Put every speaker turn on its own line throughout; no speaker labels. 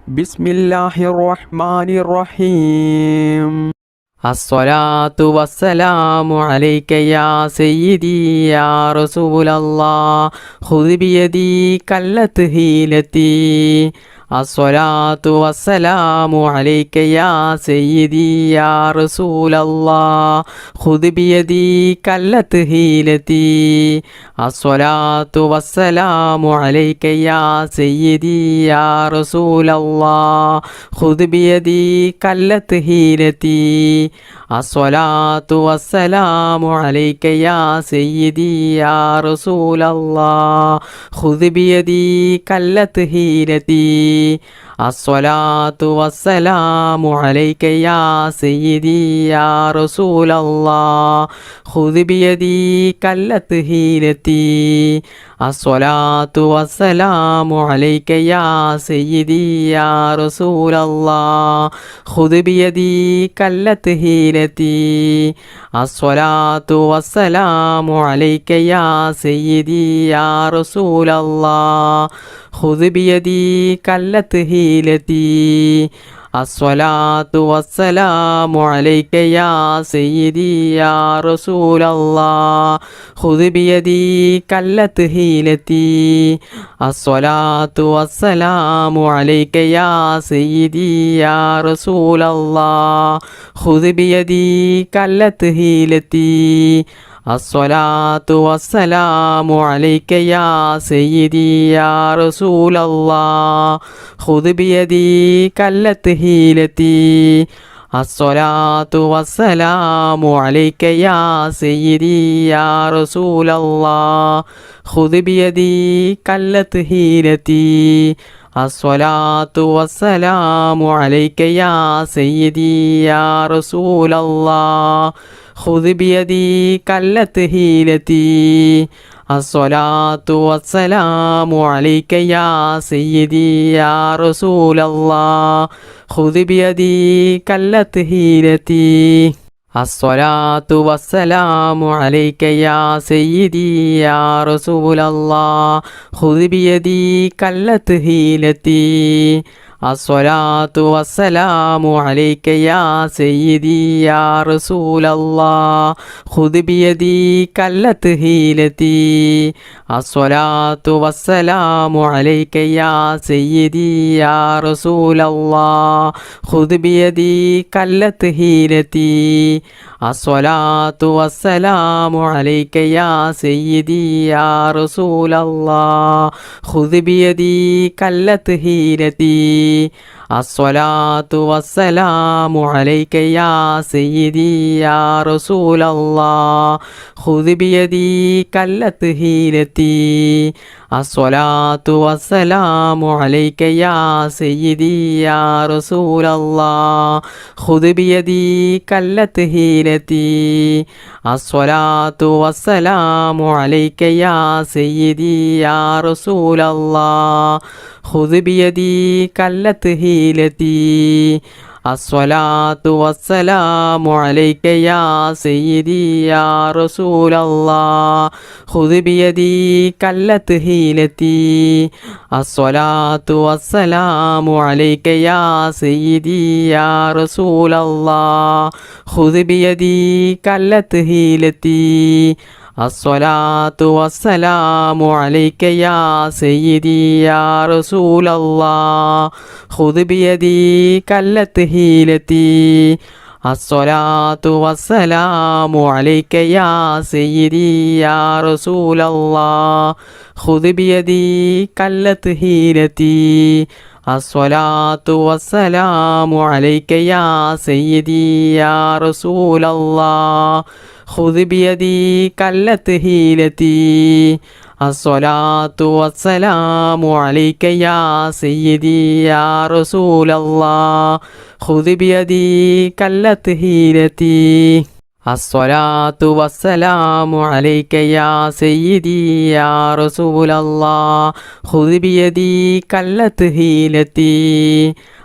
ബിസ്മില്ലാഹിർ റഹ്മാനിർ റഹീം. അസ്സലാത്തു വസ്സലാമു അലൈക യാ സയ്യിദി യാ റസൂലല്ലാഹ് ഖുദ് ബിയദി കല്ലത്ത് ഹീലത്തി. അസ്സലാത്തു വസ്സലാമു അലൈക യാ സയ്യിദി യാ റസൂലല്ലാഹ് ഖുദ് ബിയദി കല്ലത്ത് ഹീലത്തി. അസ്സലാത്തു വസ്സലാമു അലൈക യാ സയ്യിദി യാ റസൂലല്ലാഹ് ഖുദ് ബിയദി കല്ലത്ത് ഹീലത്തി. അസ്സലാത്തു വസ്സലാമു അലൈക യാ സയ്യിദി യാ റസൂലല്ലാഹ് ഖുദ് ബിയദി കല്ലത്ത് ഹീലത്തി. അസ്സലാത്തു വസ്സലാമു അലൈക യാ സയ്യിദി യാ റസൂലല്ലാഹ് ഖുദ് ബിയദി കല്ലത്ത് ഹീലത്തി. അസ്സലാത്തു വസ്സലാമു അലൈക യാ സയ്യിദി യാ റസൂലല്ലാഹ് ഖുദ് ബിയദി കല്ലത്ത് ഹീലത്തി. അസ്സലാത്തു വസ്സലാമു അലൈക യാ സയ്യിദി യാ റസൂലല്ലാഹ് ഖുദ് ബിയദി കല്ലത്ത് ഹീലത്തി. അസ്സലാത്തു വസ്സലാമു അലൈക യാ സയ്യിദി യാ റസൂലല്ലാഹ് ഖുദ് ബിയദി കല്ലത്ത് ഹീലത്തി. അസ്സലാത്തു വസ്സലാമു അലൈക യാ സയ്യിദി യാ റസൂലല്ലാഹ് ഖുദ് ബിയദി കല്ലത്ത് ഹീലത്തി. അസ്സലാത്തു വസ്സലാമു അലൈക യാ സയ്യിദി യാ റസൂലല്ലാഹ് ഖുദ് ബിയദി കല്ലത്ത് ഹീലത്തി. അസ്സലാത്തു വസ്സലാമു അലൈക യാ സയ്യിദി യാ റസൂലല്ലാഹ് ഖുദ് ബിയദി കല്ലത്ത് ഹീലത്തി. അസ്സലാത്തു വസ്സലാമു അലൈക യാ സയ്യിദി യാ റസൂലല്ലാഹ് ഖുദ് ബിയദി കല്ലത്ത് ഹീലത്തി. അസ്സലാത്തു വസ്സലാമു അലൈക യാ സയ്യിദി യാ റസൂലല്ലാഹ് ഖുദ് ബിയദി കല്ലത്ത് ഹീലത്തി. അസ്സലാത്തു വസ്സലാമു അലൈക യാ സയ്യിദി യാ റസൂലല്ലാഹ് ഖുദ് ബിയദി കല്ലത്ത് ഹീലത്തി. അസ്സലാത്തു വസ്സലാമു അലൈക യാ സയ്യിദി യാ റസൂലല്ലാഹ് ഖുദ് ബിയദി കല്ലത്ത് ഹീലത്തി. അസ്സലാത്തു വസ്സലാമു അലൈക യാ സയ്യിദി യാ റസൂലല്ലാഹ് ഖുദ് ബിയദി കല്ലത്ത് ഹീലത്തി. അസ്സലാത്തു വസ്സലാമു അലൈക യാ സയ്യിദി യാ റസൂലല്ലാഹ് ഖുദ് ബിയദി കല്ലത്ത് ഹീലത്തി. അസ്സലാത്തു വസ്സലാമു അലൈക യാ സയ്യിദി യാ റസൂലല്ലാഹ് ഖുദ് ബിയദി കല്ലത്ത് ഹീലത്തി. അസ്സലാത്തു വസ്സലാമു അലൈക യാ സയ്യിദി യാ റസൂലല്ലാഹ് ഖുദ് ബിയദി കല്ലത്ത് ഹീലത്തി. അസ്സലാത്തു വസ്സലാമു അലൈക യാ സയ്യിദി യാ റസൂലല്ലാഹ് ഖുദ് ബിയദി കല്ലത്ത് ഹീലത്തി. അസ്സലാത്തു വസ്സലാമു അലൈക യാ സയ്യിദി യാ റസൂലല്ലാഹ് ഖുദ് ബിയദി കല്ലത്ത് ഹീലത്തി. അസ്സലാത്തു വസ്സലാമു അലൈക യാ സയ്യിദി യാ റസൂലല്ലാഹ് ഖുദ് ബിയദി കല്ലത്ത് ഹീലത്തി. അസ്സലാത്തു വസ്സലാമു അലൈക യാ സയ്യിദി യാ റസൂലല്ലാഹ് ഖുദ് ബിയദി കല്ലത്ത് ഹീലത്തി. അസ്സലാത്തു വസ്സലാമു അലൈക യാ സയ്യിദി യാ റസൂലല്ലാഹ് ഖുദ് ബിയദി കല്ലത്ത് ഹീലത്തി. അസ്സലാത്തു വസ്സലാമു അലൈക യാ സയ്യിദി യാ റസൂലല്ലാഹ് ഖുദ് ബിയദി കല്ലത്ത് ഹീലത്തി. അസ്സലാത്തു വസ്സലാമു അലൈക യാ സയ്യിദി യാ റസൂലല്ലാഹ് ഖുദ് ബിയദി കല്ലത്ത് ഹീലത്തി. അസ്സലാത്തു വസ്സലാമു അലൈക യാ സയ്യിദി യാ റസൂലല്ലാഹ് ഖുദ് ബിയദി കല്ലത്ത് ഹീലത്തി.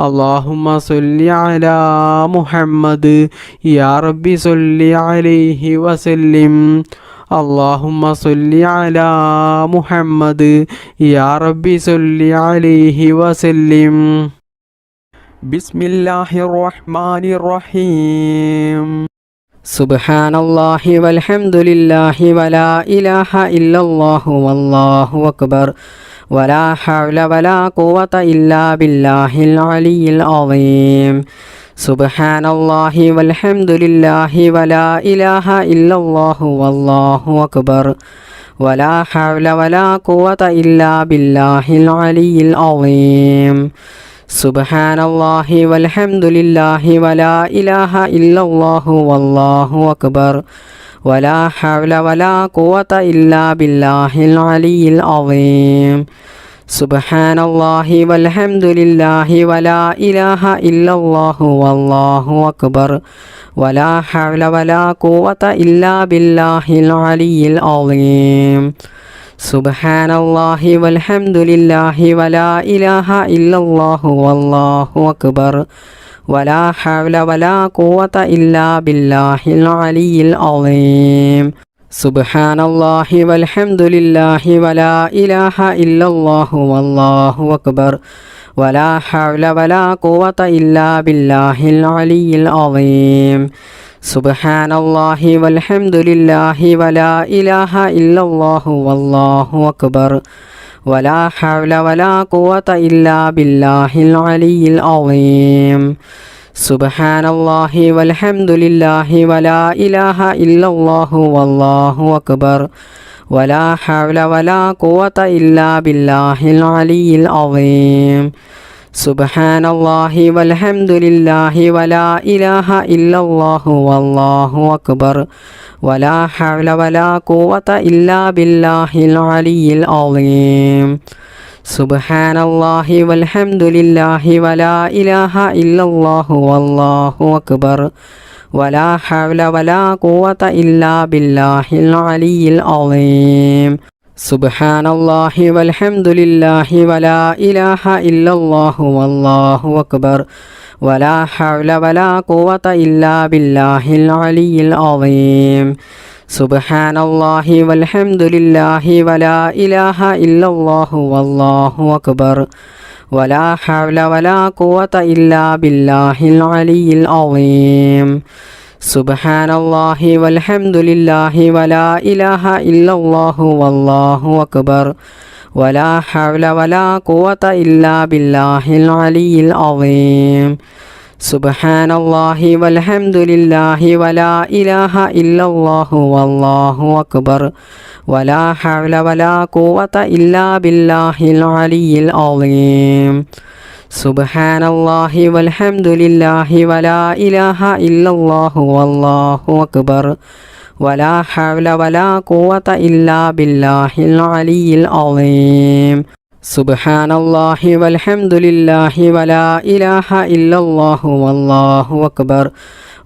اللهم صل على محمد يا ربي صل عليه وسلم اللهم صل على محمد يا ربي صل عليه وسلم بسم الله الرحمن الرحيم
سبحان الله والحمد لله ولا إله إلا الله والله أكبر ولا حول ولا قوة إلا بالله العلي العظيم سبحان الله والحمد لله ولا إله إلا الله والله أكبر ولا حول ولا قوة إلا بالله العلي العظيم سبحان الله والحمد لله ولا إله إلا الله والله أكبر ولا حول ولا قوة إلا بالله العلي العظيم سبحان الله والحمد لله ولا إله إلا الله والله أكبر ولا حول ولا قوة إلا بالله العلي العظيم سبحان الله والحمد لله ولا إله إلا الله والله أكبر ولا حول ولا قوة إلا بالله العلي العظيم سبحان الله والحمد لله ولا إله إلا الله والله أكبر ولا حول ولا قوة إلا بالله العلي العظيم سبحان الله والحمد لله ولا إله إلا الله والله أكبر ولا حول ولا قوة إلا بالله العلي العظيم سبحان الله والحمد لله ولا إله إلا الله والله أكبر ولا حول ولا قوة إلا بالله العلي العظيم سبحان الله والحمد لله ولا إله إلا الله والله أكبر ولا حول ولا قوة إلا بالله العلي العظيم سبحان الله والحمد لله ولا إله إلا الله والله أكبر ولا حول ولا قوة إلا بالله العلي العظيم سبحان الله والحمد لله ولا إله إلا الله والله أكبر ولا حول ولا قوة إلا بالله العلي العظيم سبحان الله والحمد لله ولا إله إلا الله والله أكبر ولا حول ولا قوة إلا بالله العلي العظيم سبحان الله والحمد لله ولا إله إلا الله والله أكبر ولا حول ولا قوة إلا بالله العلي العظيم سبحان الله والحمد لله ولا إله إلا الله والله أكبر ولا حول ولا قوة إلا بالله العلي العظيم سبحان الله والحمد لله ولا إله إلا الله والله أكبر ولا حول ولا قوة إلا بالله العلي العظيم سبحان الله والحمد لله ولا إله إلا الله والله أكبر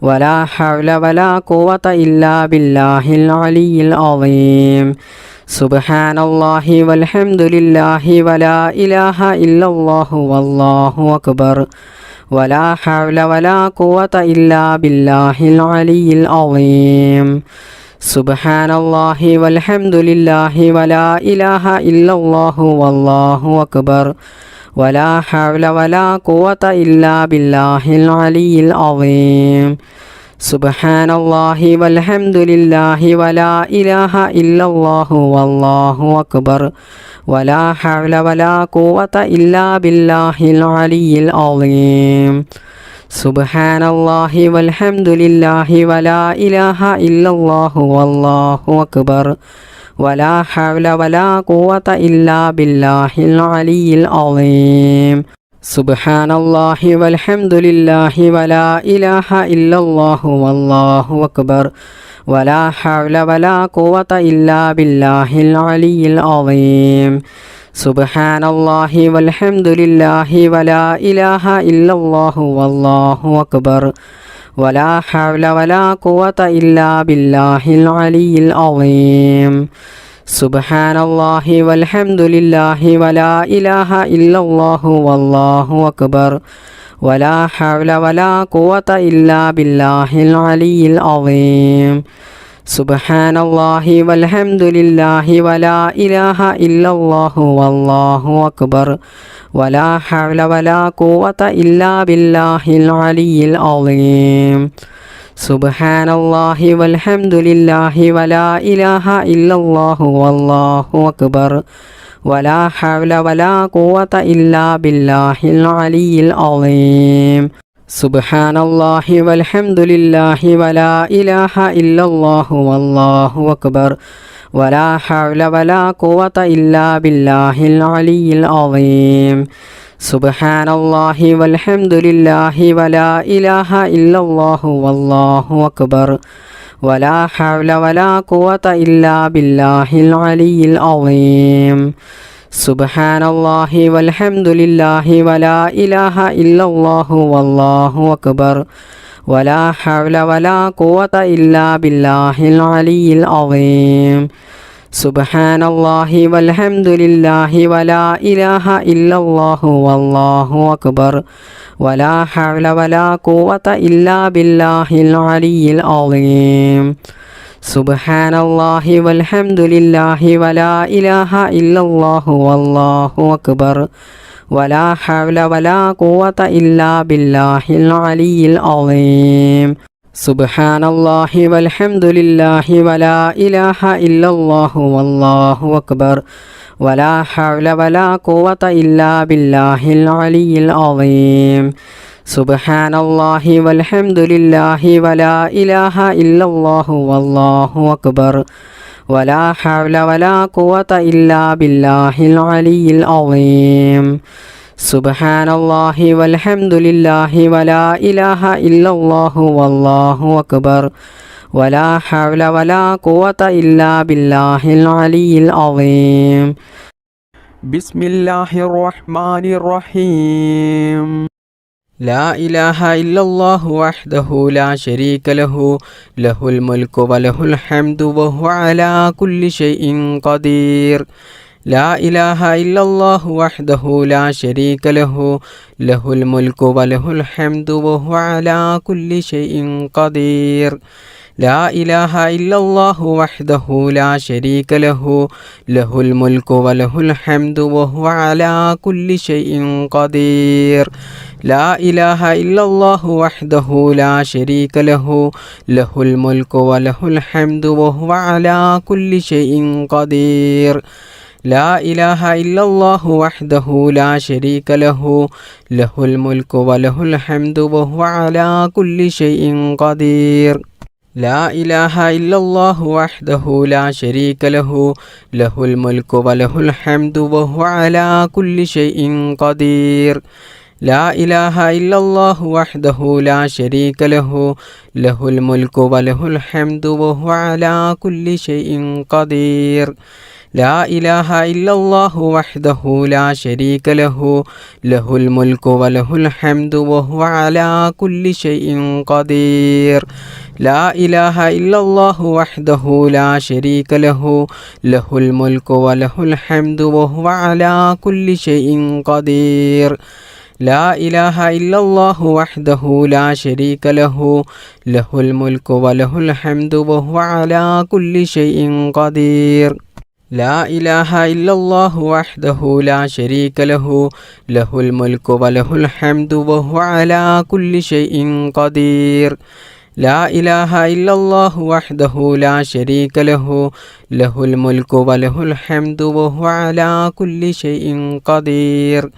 ولا حول ولا قوة إلا بالله العلي العظيم سبحان الله والحمد لله ولا إله إلا الله والله أكبر ولا حول ولا قوة إلا بالله العلي العظيم سبحان الله والحمد لله ولا إله إلا الله والله أكبر ولا حول ولا قوة إلا بالله العلي العظيم سبحان الله والحمد لله ولا إله إلا الله والله أكبر ولا حول ولا قوة إلا بالله العلي العظيم سبحان الله والحمد لله ولا إله إلا الله والله أكبر ولا حول ولا قوة إلا بالله العلي العظيم سبحان الله والحمد لله ولا إله إلا الله والله أكبر ولا حول ولا قوة إلا بالله العلي العظيم سبحان الله والحمد لله ولا إله إلا الله والله أكبر ولا حول ولا قوة إلا بالله العلي العظيم سبحان الله والحمد لله ولا إله إلا الله والله أكبر ولا حول ولا قوة إلا بالله العلي العظيم سبحان الله والحمد لله ولا إله إلا الله والله أكبر ولا حول ولا قوة إلا بالله العلي العظيم سبحان الله والحمد لله ولا إله إلا الله والله أكبر ولا حول ولا قوة إلا بالله العلي العظيم سبحان الله والحمد لله ولا إله إلا الله والله أكبر ولا حول ولا قوة إلا بالله العلي العظيم سبحان الله والحمد لله ولا إله إلا الله والله أكبر ولا حول ولا قوة إلا بالله العلي العظيم سبحان الله والحمد لله ولا إله إلا الله والله أكبر ولا حول ولا قوة إلا بالله العلي العظيم سبحان الله والحمد لله ولا إله إلا الله والله أكبر ولا حول ولا قوة إلا بالله العلي العظيم سبحان الله والحمد لله ولا إله إلا الله والله أكبر ولا حول ولا قوة إلا بالله العلي العظيم سبحان الله والحمد لله ولا إله إلا الله والله أكبر ولا حول ولا قوة إلا بالله العلي العظيم سبحان الله والحمد لله ولا إله إلا الله والله أكبر ولا حول ولا قوة إلا بالله العلي العظيم سبحان الله والحمد لله ولا إله إلا الله والله أكبر ولا حول ولا قوة إلا بالله العلي العظيم
بسم الله الرحمن الرحيم لا إله إلا الله وحده لا شريك له له الملك وله الحمد وهو على كل شيء قدير لا إله إلا الله وحده لا شريك له له الملك وله الحمد وهو على كل شيء قدير لا إله إلا الله وحده لا شريك له له الملك وله الحمد وهو على كل شيء قدير لا إله إلا الله وحده لا شريك له له الملك وله الحمد وهو على كل شيء قدير لا إله إلا الله وحده لا شريك له له الملك وله الحمد وهو على كل شيء قدير لا إله إلا الله وحده لا شريك له له الملك وله الحمد وهو على كل شيء قدير لا إله إلا الله وحده لا شريك له له الملك وله الحمد وهو على كل شيء قدير لا إله إلا الله وحده لا شريك له له الملك وله الحمد وهو على كل شيء قدير لا إله إلا الله وحده لا شريك له له الملك وله الحمد وهو على كل شيء قدير لا إله إلا الله وحده لا شريك له له الملك وله الحمد وهو على كل شيء قدير لا إله إلا الله وحده لا شريك له له الملك وله الحمد وهو على كل شيء قدير لا إله إلا الله وحده لا شريك له له الملك وله الحمد وهو على كل شيء قدير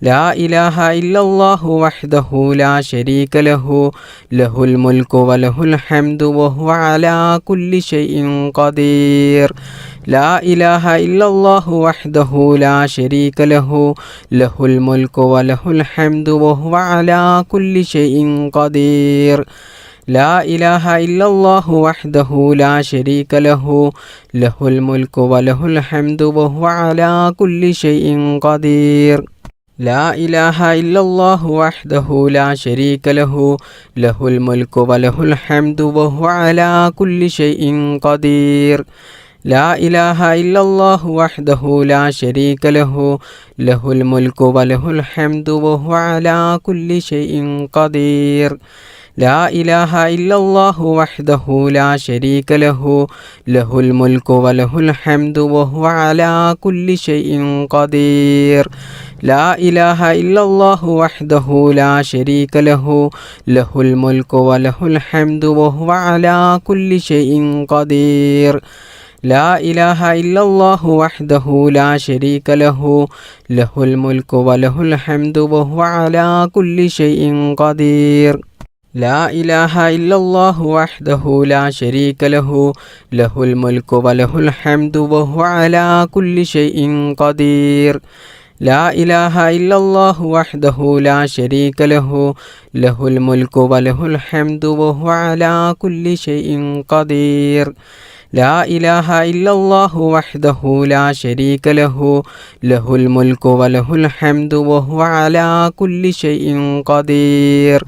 لا إله إلا الله وحده لا شريك له له الملك وله الحمد وهو على كل شيء قدير لا إله إلا الله وحده لا شريك له له الملك وله الحمد وهو على كل شيء قدير لا إله إلا الله وحده لا شريك له له الملك وله الحمد وهو على كل شيء قدير لا إله إلا الله وحده لا شريك له له الملك وله الحمد وهو على كل شيء قدير لا إله إلا الله وحده لا شريك له له الملك وله الحمد وهو على كل شيء قدير لا إله إلا الله وحده لا شريك له له الملك وله الحمد وهو على كل شيء قدير لا إله إلا الله وحده لا شريك له له الملك وله الحمد وهو على كل شيء قدير لا إله إلا الله وحده لا شريك له له الملك وله الحمد وهو على كل شيء قدير لا إله إلا الله وحده لا شريك له له الملك وله الحمد وهو على كل شيء قدير لا إله إلا الله وحده لا شريك له له الملك وله الحمد وهو على كل شيء قدير لا إله إلا الله وحده لا شريك له له الملك وله الحمد وهو على كل شيء قدير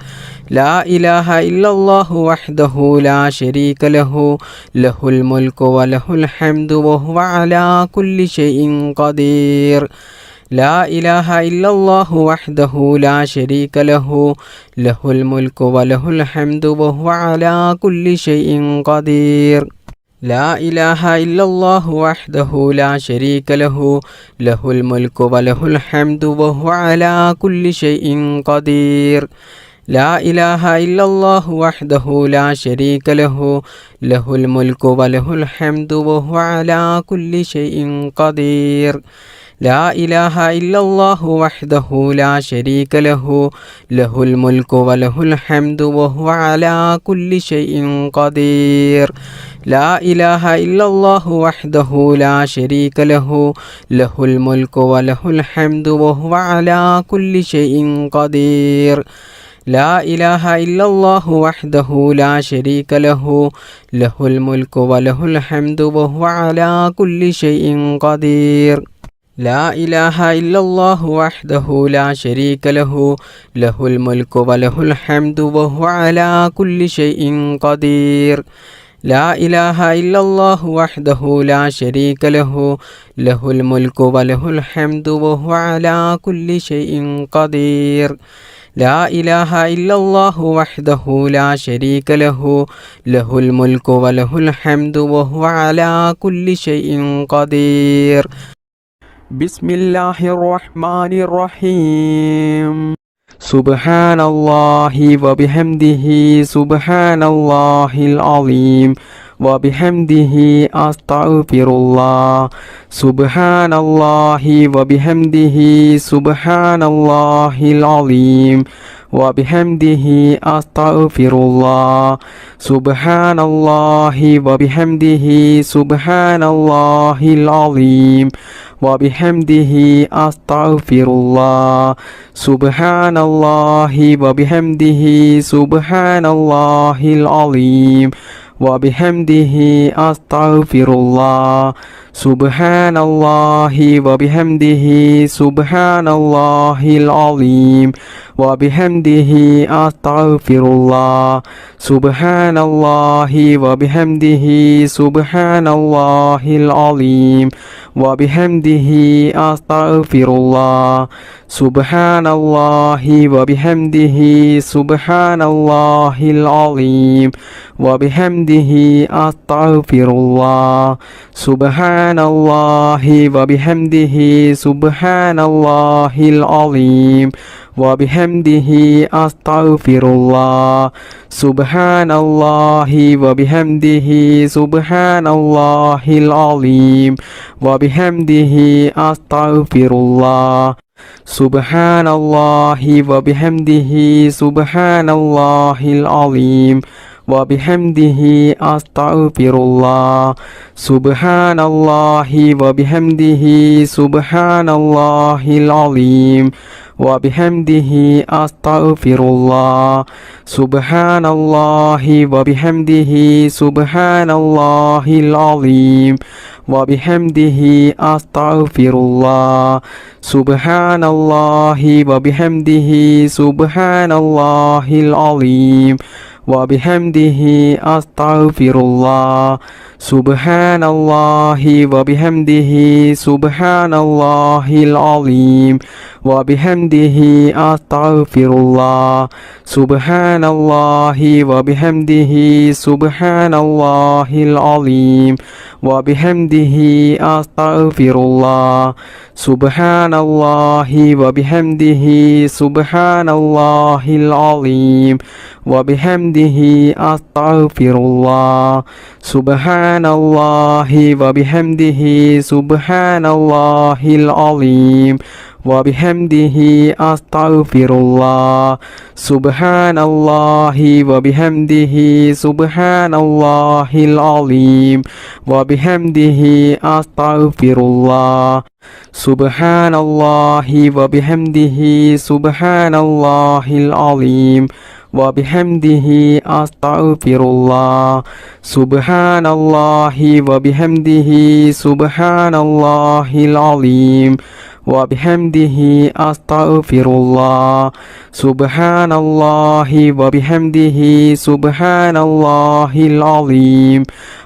لا إله إلا الله وحده لا شريك له له الملك وله الحمد وهو على كل شيء قدير لا إله إلا الله وحده لا شريك له له الملك وله الحمد وهو على كل شيء قدير لا إله إلا الله وحده لا شريك له له الملك وله الحمد وهو على كل شيء قدير لا إله إلا الله وحده لا شريك له له الملك وله الحمد وهو على كل شيء قدير لا إله إلا الله وحده لا شريك له له الملك وله الحمد وهو على كل شيء قدير لا إله إلا الله وحده لا شريك له له الملك وله الحمد وهو على كل شيء قدير لا إله إلا الله وحده لا شريك له له الملك وله الحمد وهو على كل شيء قدير لا إله إلا الله وحده لا شريك له له الملك وله الحمد وهو على كل شيء قدير لا إله إلا الله وحده لا شريك له له الملك وله الحمد وهو على كل شيء قدير لا إله إلا الله وحده لا شريك له له الملك وله الحمد وهو على كل شيء قدير بسم الله الرحمن الرحيم سبحان الله وبحمده سبحان الله العظيم وبحمده أستغفر الله سبحان الله وبحمده سبحان الله العظيم وبحمده أستغفر الله سبحان الله وبحمده سبحان الله العظيم وبحمده أستغفر الله سبحان الله وبحمده سبحان الله العظيم وبحمده أستغفر الله سبحان الله وبحمده سبحان الله العظيم وبحمده أستغفر الله سبحان الله وبحمده سبحان الله العظيم وبحمده أستغفر الله سبحان الله وبحمده سبحان الله العظيم وبحمده أستغفر الله سبحان الله وبحمده سبحان الله العظيم وبحمده أستغفر الله سبحان الله وبحمده سبحان الله العظيم وبحمده أستغفر الله سبحان الله وبحمده سبحان الله العظيم وبحمده أستغفر الله سبحان الله وبحمده سبحان الله العظيم وبحمده أستغفر الله سبحان الله وبحمده سبحان الله العظيم وبحمده أستغفر الله سبحان الله وبحمده سبحان الله العظيم وبحمده أستغفر الله سبحان الله وبحمده سبحان الله العظيم وبحمده أستغفر الله سبحان الله وبحمده سبحان الله العظيم وبحمده أستغفر الله سبحان الله وبحمده سبحان الله العظيم وبحمده أستغفر الله سبحان الله وبحمده سبحان الله العظيم وبحمده أستغفر الله سبحان الله وبحمده سبحان الله العظيم وبحمده أستغفر الله سبحان الله وبحمده سبحان الله العظيم وبحمده أستغفر الله سبحان الله وبحمده سبحان الله العظيم وبحمده أستغفر الله سبحان الله وبحمده سبحان الله العظيم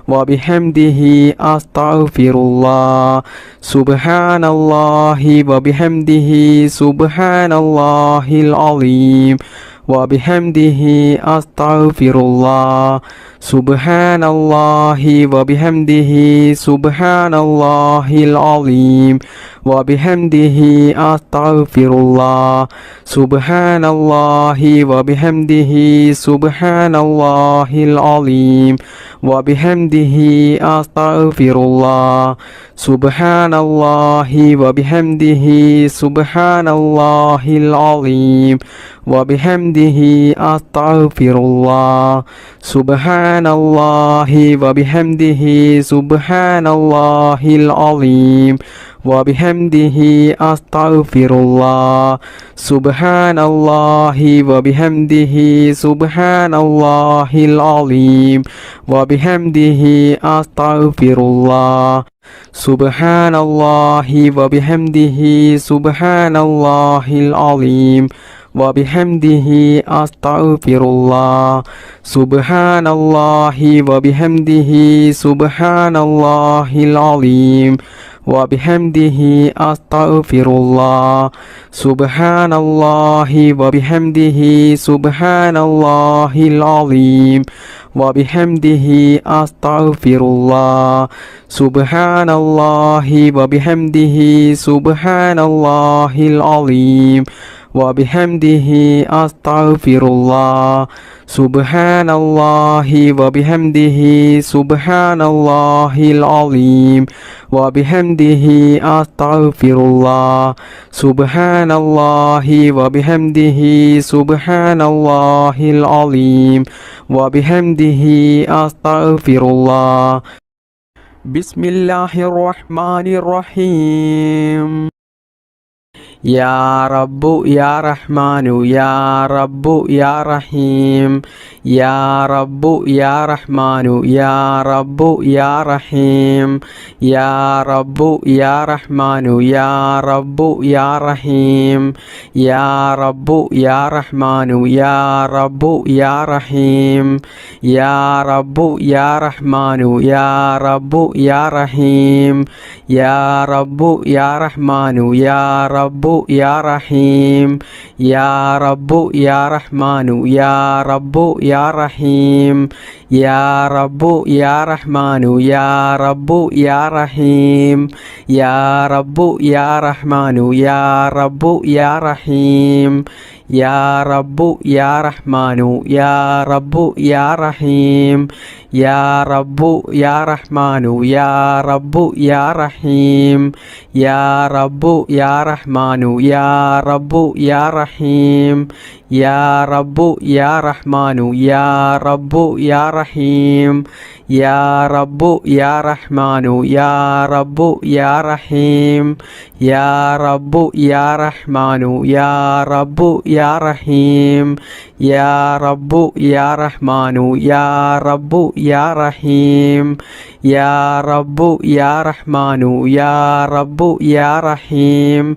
وبحمده أستغفر الله سبحان الله وبحمده سبحان الله العظيم وبحمده أستغفر الله سبحان الله وبحمده سبحان الله العظيم وبحمده أستغفر الله سبحان الله وبحمده سبحان الله العظيم وبحمده أستغفر الله سبحان الله وبحمده سبحان الله العظيم وبحمده أستغفر الله سبحان الله وبحمده سبحان الله العظيم وبحمده أستغفر الله سبحان الله وبحمده سبحان الله العظيم وبحمده أستغفر الله سبحان الله وبحمده سبحان الله العظيم وبحمده أستغفر الله سبحان الله وبحمده سبحان الله العظيم وبحمده أستغفر الله سبحان الله وبحمده سبحان الله العظيم وبحمده أستغفر الله سبحان الله وبحمده سبحان الله العظيم وبحمده أستغفر الله سبحان الله وبحمده سبحان الله العظيم وبحمده أستغفر الله سبحان الله وبحمده سبحان الله العظيم وبحمده أستغفر الله بسم الله الرحمن الرحيم يا رب يا رحمن يا رب يا رحيم يا رب يا رحمن يا رب يا رحيم يا رب يا رحمن يا رب يا رحيم يا رب يا رحمن يا رب يا رحيم يا رب يا رحمن يا رب يا رحيم يا رب يا رحمن يا رب يا رحيم يا رب يا رحمن يا رب يا رحيم يا رب يا رحمن يا رب يا رحيم يا رب يا رحمن يا رب يا رحيم يا رب يا رحمن يا رب يا رحيم يا رب يا رحمن يا رب يا رحيم يا رب يا رحمن يا رب يا رحيم يا رب يا رحمن يا رب يا رحيم يا رب يا رحمن يا رب يا رحيم يا رب يا رحمن يا رب يا رحيم يا رب يا رحمن يا رب يا رحيم يا رب يا رحمن يا رب يا رحيم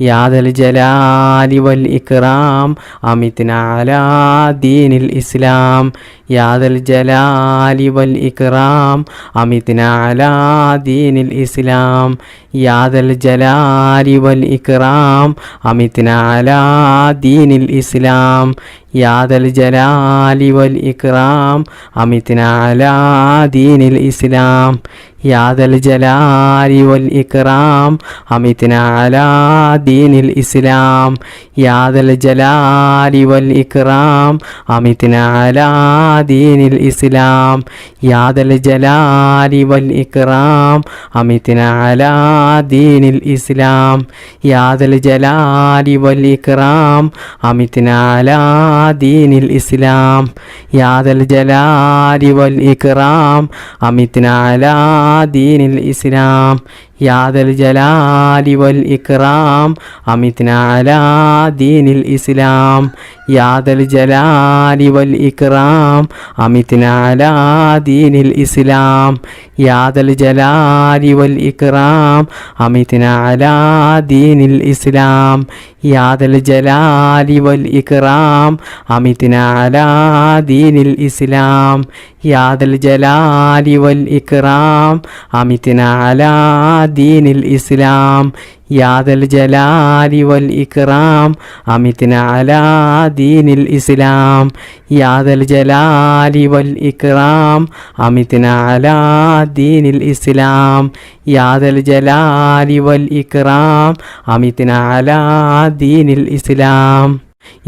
يا ذا الجلال والإكرام أمتنا على دين الإسلام يا ذا الجلال والإكرام أمتنا على دين الإسلام يا ذا الجلال والإكرام أمتنا على دين الإسلام يا ذا الجلال والإكرام أمتنا على دين الإسلام يا ذا الجلال والإكرام أمتنا على دين الإسلام يا ذا الجلال والإكرام أمتنا على دين الإسلام يا ذا الجلال والإكرام أمتنا على دين الإسلام يا ذا الجلال والإكرام أمتنا على دين الإسلام يا ذا الجلال والإكرام أمتنا على دين الإسلام يا ذا الجلال والإكرام أمتنا على دين الإسلام يا ذا الجلال والإكرام أمتنا على دين الإسلام يا ذا الجلال والإكرام أمتنا على دين الإسلام يا ذا الجلال والإكرام أمتنا على دين الإسلام يا ذا الجلال والإكرام أمتنا على دين الإسلام يا ذا الجلال والإكرام أمتنا على دين الإسلام يا ذا الجلال والإكرام أمتنا على دين الإسلام يا ذا الجلال والإكرام أمتنا على دين الإسلام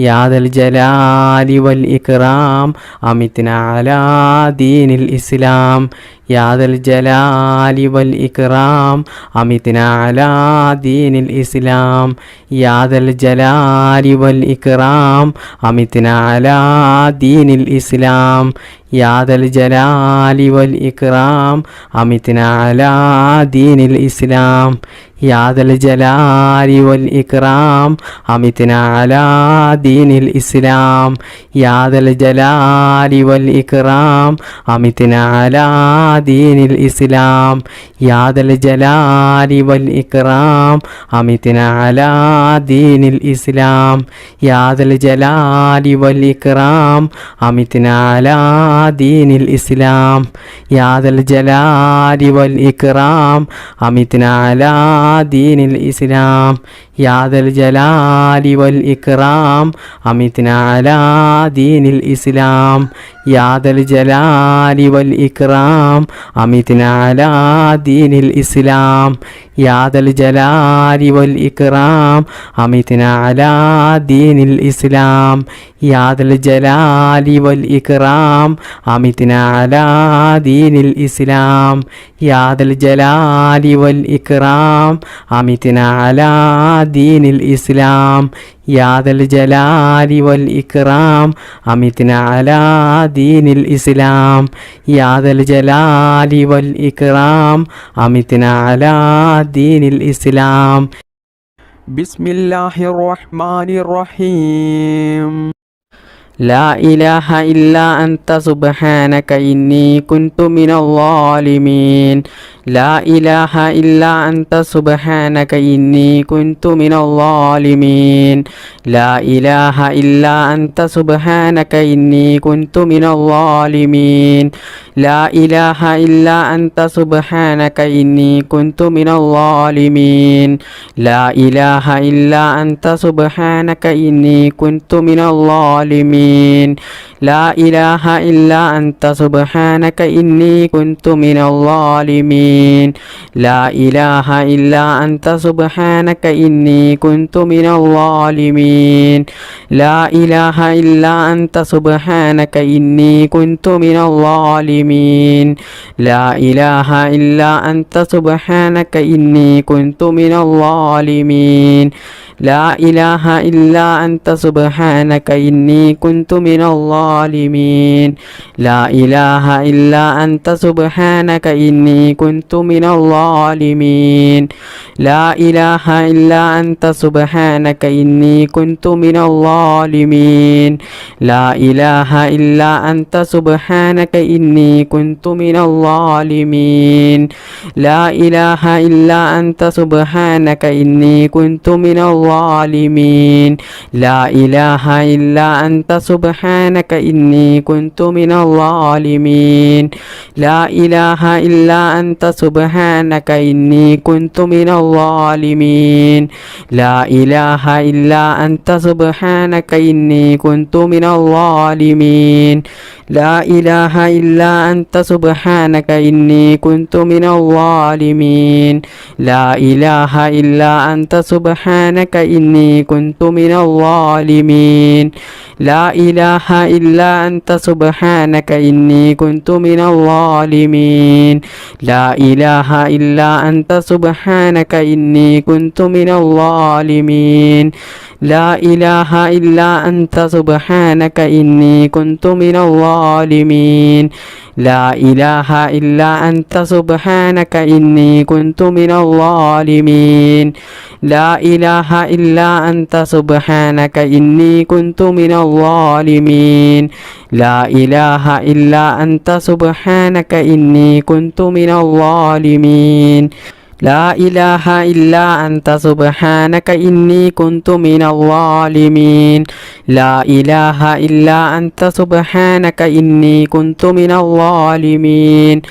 يا ذا الجلال والإكرام أمتنا على دين الإسلام يا ذا الجلال والإكرام أمتنا على دين الإسلام يا ذا الجلال والإكرام أمتنا على دين الإسلام يا ذا الجلال والإكرام أمتنا على دين الإسلام يا ذا الجلال والإكرام أمتنا على دين الإسلام يا ذا الجلال والإكرام أمتنا على دين الإسلام يا ذا الجلال والإكرام أمتنا على دين الإسلام يا ذا الجلال والإكرام أمتنا على دين الإسلام يا ذا الجلال والإكرام أمتنا على دين الإسلام يا ذا الجلال والإكرام أمتنا على دين الإسلام يا ذا الجلال والإكرام أمتنا على دين الإسلام يا ذا الجلال والإكرام أمتنا على دين الإسلام يا ذا الجلال والإكرام أمتنا على دين الإسلام يا ذا الجلال والإكرام أمتنا على دين الإسلام يا ذا الجلال والإكرام أمتنا على دين الإسلام يا ذا الجلال والإكرام أمتنا على دين الإسلام
بسم الله الرحمن الرحيم
لا إله إلا أنت سبحانك إني كنت من الظالمين لا إله إلا أنت سبحانك إني كنت من الظالمين لا إله إلا أنت سبحانك إني كنت من الظالمين لا إله إلا أنت سبحانك إني كنت من الظالمين لا إله إلا أنت سبحانك إني كنت من الظالمين لا إله إلا أنت سبحانك إني كنت من الظالمين لا إله إلا أنت سبحانك إني كنت من الظالمين لا إله إلا أنت سبحانك إني كنت من الظالمين لا إله إلا أنت سبحانك إني كنت من الظالمين لا إله إلا أنت سبحانك إني كنت من الظالمين لا إله إلا أنت سبحانك إني كنت من الظالمين لا إله إلا أنت سبحانك إني كنت من الظالمين لا إله إلا أنت سبحانك إني كنت من الظالمين لا إله إلا أنت سبحانك إني كنت من الظالمين لا إله إلا أنت سبحانك إني كنت من الظالمين لا إله إلا أنت سبحانك إني كنت من الظالمين لا إله إلا أنت سبحانك إني كنت من الظالمين لا إله إلا أنت سبحانك إني كنت من الظالمين لا إله إلا أنت سبحانك إني كنت من الظالمين لا إله إلا أنت سبحانك إني كنت من الظالمين لا إله إلا أنت سبحانك إني كنت من الظالمين لا إله إلا أنت سبحانك إني كنت من الظالمين لا إله إلا أنت سبحانك إني كنت من الظالمين لا إله إلا أنت سبحانك إني كنت من الظالمين لا إله إلا أنت سبحانك إني كنت من الظالمين لا إله إلا أنت سبحانك إني كنت من الظالمين لا إله إلا أنت سبحانك إني كنت من الظالمين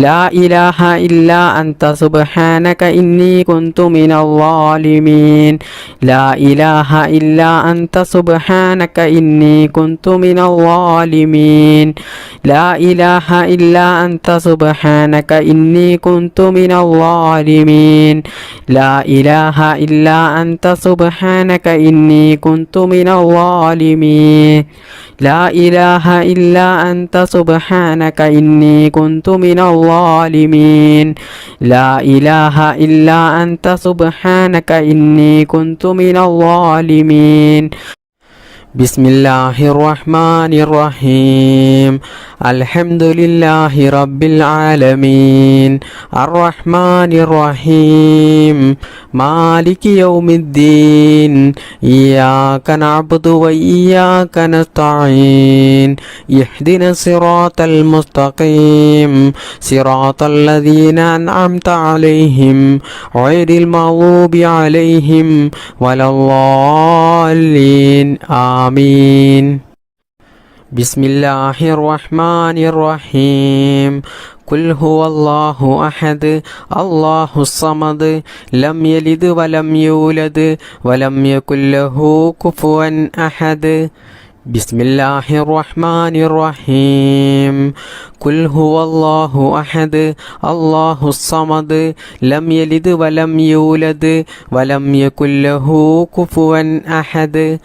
لا إله إلا أنت سبحانك إني كنت من الظالمين لا إله إلا أنت سبحانك إني كنت من الظالمين لا إله إلا أنت سبحانك إني كنت من الظالمين لا إله إلا أنت سبحانك إني كنت من الظالمين لا إله إلا أنت سبحانك إني كنت من الظالمين لا إله إلا أنت سبحانك إني كنت من الظالمين بسم الله الرحمن الرحيم الحمد لله رب العالمين الرحمن الرحيم مالك يوم الدين إياك نعبد وإياك نستعين اهدنا الصراط المستقيم صراط الذين أنعمت عليهم غير المغضوب عليهم ولا الضالين آمين بسم الله الرحمن الرحيم قل هو الله أحد الله الصمد لم يلد ولم يولد ولم يكن له كفوا أحد بسم الله الرحمن الرحيم قل هو الله أحد الله الصمد لم يلد ولم يولد ولم يكن له كفوا أحد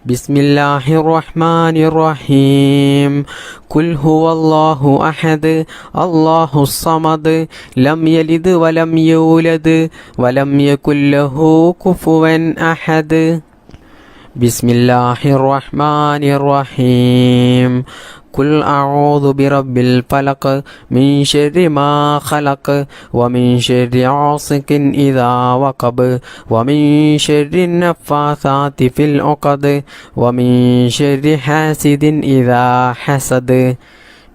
بسم الله الرحمن الرحيم قل هو الله أحد الله الصمد لم يلد ولم يولد ولم يكن له كفوا أحد بسم الله الرحمن الرحيم قل أعوذ برب الفلق من شر ما خلق ومن شر غاسق إذا وقب ومن شر النفاثات في العقد ومن شر حاسد إذا حسد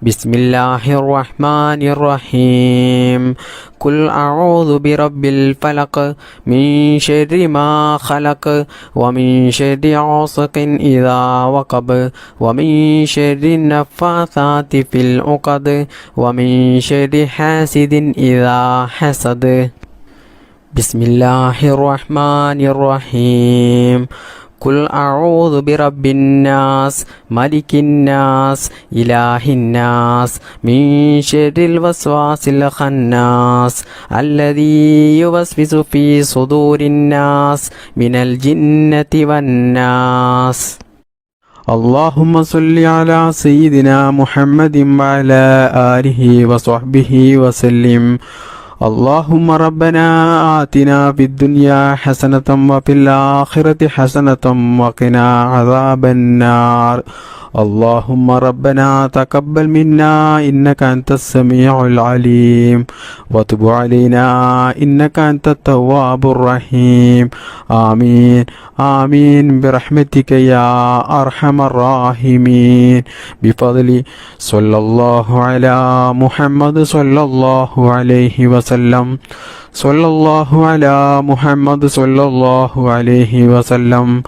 بسم الله الرحمن الرحيم قل أعوذ برب الفلق من شر ما خلق ومن شر غاسق إذا وقب ومن شر النفاثات في العقد ومن شر حاسد إذا حسد بسم الله الرحمن الرحيم قل أعوذ برب الناس ملك الناس إله الناس من شر الوسواس الخناس الذي يوسوس في صدور الناس من الجنة والناس اللهم صل على سيدنا محمد وعلى آله وصحبه وسلم
اللهم ربنا آتنا في الدنيا حسنة وفي الآخرة حسنة وقنا عذاب النار. اللهم ربنا تقبل منا إنك أنت السميع العليم وتب علينا إنك أنت التواب الرحيم. آمين آمين برحمتك يا أرحم الراحمين. بفضل صلى الله على محمد صلى الله عليه وسلم. صلى الله على محمد صلى الله عليه وسلم.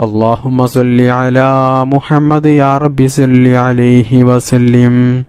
اللهم صل على محمد يا رب صل عليه وسلم.